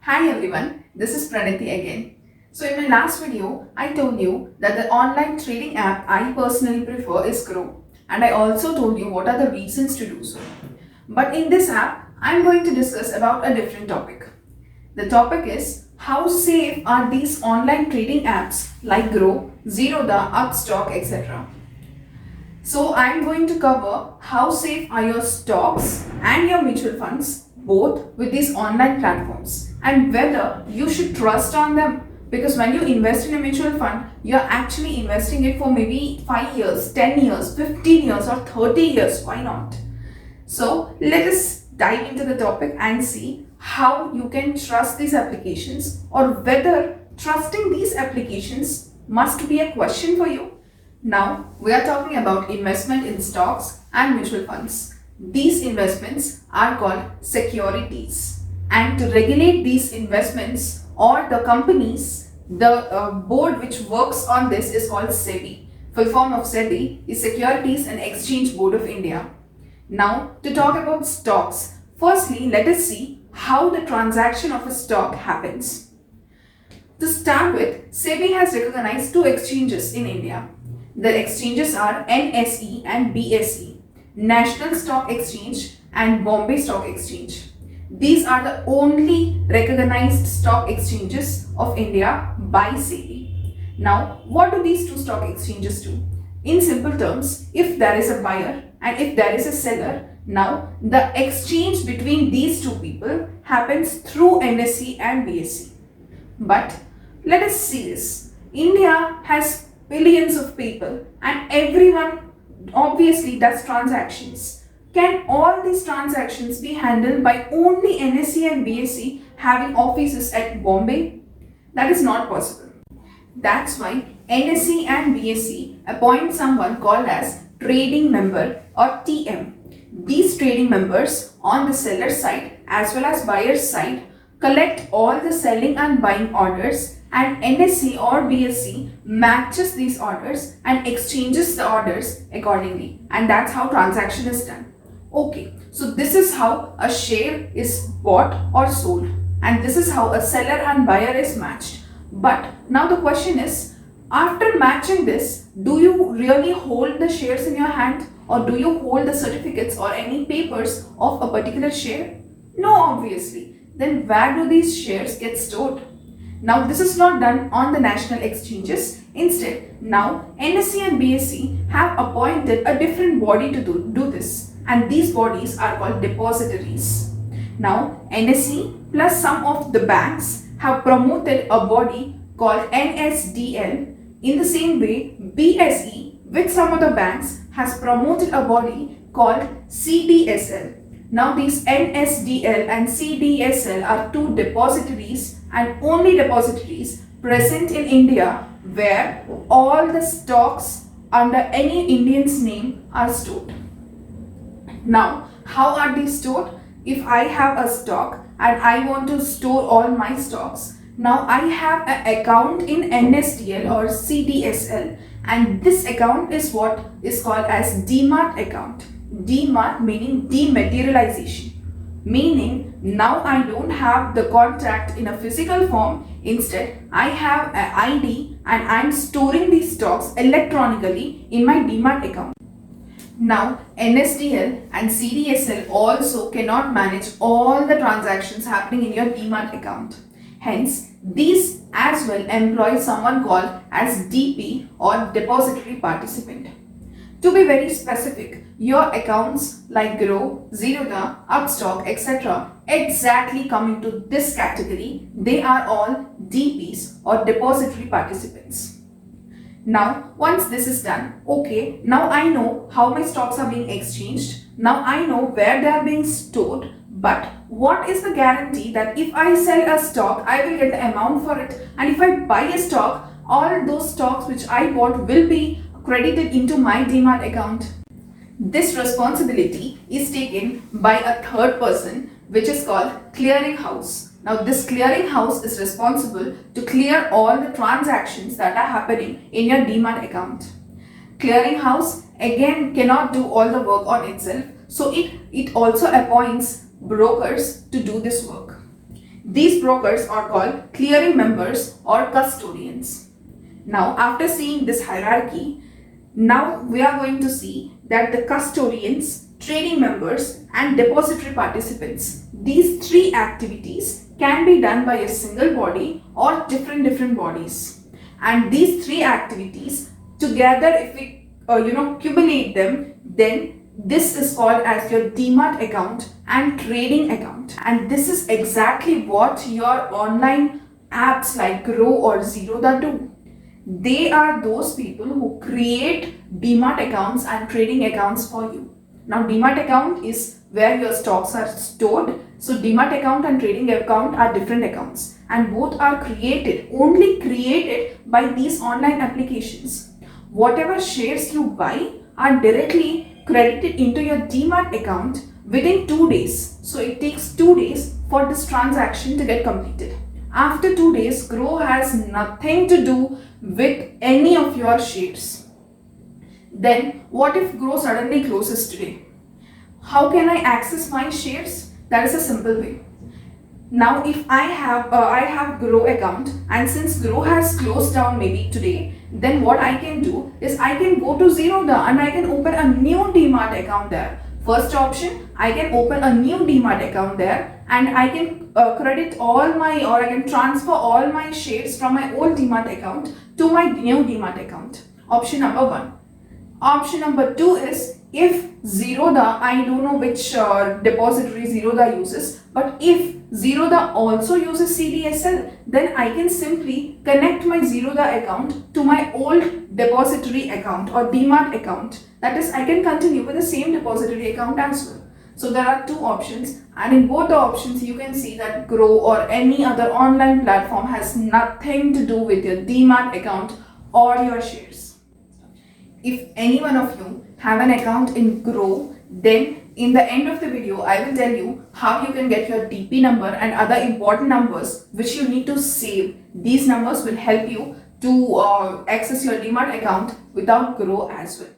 Hi everyone, this is Praniti again. So in my last video, I told you that the online trading app I personally prefer is Groww, and I also told you what are the reasons to do so. But in this app, I'm going to discuss about a different topic. The topic is how safe are these online trading apps like Groww, Zerodha, Upstock, etc. So I'm going to cover how safe are your stocks and your mutual funds both with these online platforms and whether you should trust on them, because when you invest in a mutual fund, you're actually investing it for maybe 5 years, 10 years, 15 years or 30 years. Why not? So let us dive into the topic and see how you can trust these applications or whether trusting these applications must be a question for you. Now we are talking about investment in stocks and mutual funds. These investments are called securities, and to regulate these investments or the companies, the board which works on this is called SEBI. Full form of SEBI is Securities and Exchange Board of India. Now to talk about stocks, firstly let us see how the transaction of a stock happens. To start with, SEBI has recognized two exchanges in India. The exchanges are NSE and BSE, National Stock Exchange and Bombay Stock Exchange. These are the only recognized stock exchanges of India by SEBI. Now, what do these two stock exchanges do? In simple terms, if there is a buyer and if there is a seller, now the exchange between these two people happens through NSE and BSE. But let us see this. India has billions of people and everyone obviously does transactions. Can all these transactions be handled by only NSE and BSE having offices at Bombay? That is not possible. That's why NSE and BSE appoint someone called as trading member or TM. These trading members on the seller side as well as buyer's side collect all the selling and buying orders, and NSE or BSE matches these orders and exchanges the orders accordingly, and that's how transaction is done. Okay, so this is how a share is bought or sold, and this is how a seller and buyer is matched. But now the question is, after matching this, do you really hold the shares in your hand, or do you hold the certificates or any papers of a particular share? No, obviously. Then where do these shares get stored? Now this is not done on the national exchanges. Instead, now NSE and BSE have appointed a different body to do this, and these bodies are called depositories. Now NSE plus some of the banks have promoted a body called NSDL. In the same way, BSE with some other banks has promoted a body called CDSL. Now these NSDL and CDSL are two depositories and only depositories present in India where all the stocks under any Indian's name are stored. Now, how are these stored? If I have a stock and I want to store all my stocks, now I have an account in NSDL or CDSL, and this account is what is called as Demat account. Demat meaning dematerialization, meaning now I don't have the contract in a physical form. Instead, I have an ID and I'm storing these stocks electronically in my Demat account. Now, NSDL and CDSL also cannot manage all the transactions happening in your Demat account. Hence, these as well employ someone called as DP or depository participant. To be very specific, your accounts like Groww, Zerodha, Upstock, etc. exactly come into this category. They are all DPs or depository participants. Now, once this is done, okay, now I know how my stocks are being exchanged. Now I know where they are being stored. But what is the guarantee that if I sell a stock, I will get the amount for it? And if I buy a stock, all those stocks which I bought will be credited into my Demat account. This responsibility is taken by a third person, which is called clearing house. Now this clearing house is responsible to clear all the transactions that are happening in your Demat account. Clearing house again cannot do all the work on itself, so it also appoints brokers to do this work. These brokers are called clearing members or custodians. Now, after seeing this hierarchy, now we are going to see that the custodians, trading members and depository participants, these three activities can be done by a single body or different bodies. And these three activities together, if we cumulate them, then this is called as your demat account and trading account. And this is exactly what your online apps like Groww or Zerodha do. They are those people who create demat accounts and trading accounts for you. Now, demat account is where your stocks are stored. So demat account and trading account are different accounts, and both are only created by these online applications. Whatever shares you buy are directly credited into your demat account within 2 days. So it takes 2 days for this transaction to get completed. After 2 days, Groww has nothing to do with any of your shares. Then what if Groww suddenly closes today? How can I access my shares? That is a simple way. Now, if I have Groww account, and since Groww has closed down maybe today, then what I can do is I can go to Zerodha and I can open a new demat account there. First option, I can open a new demat account there, and I can I can transfer all my shares from my old demat account to my new demat account. Option number 1. Option number 2 is, if Zerodha, I don't know which depository Zerodha uses, but if Zerodha also uses CDSL, then I can simply connect my Zerodha account to my old depository account or demat account. That is, I can continue with the same depository account as well. So there are 2 options, and in both the options you can see that Groww or any other online platform has nothing to do with your demat account or your shares. If any one of you have an account in Groww, then in the end of the video I will tell you how you can get your DP number and other important numbers which you need to save. These numbers will help you to access your demat account without Groww as well.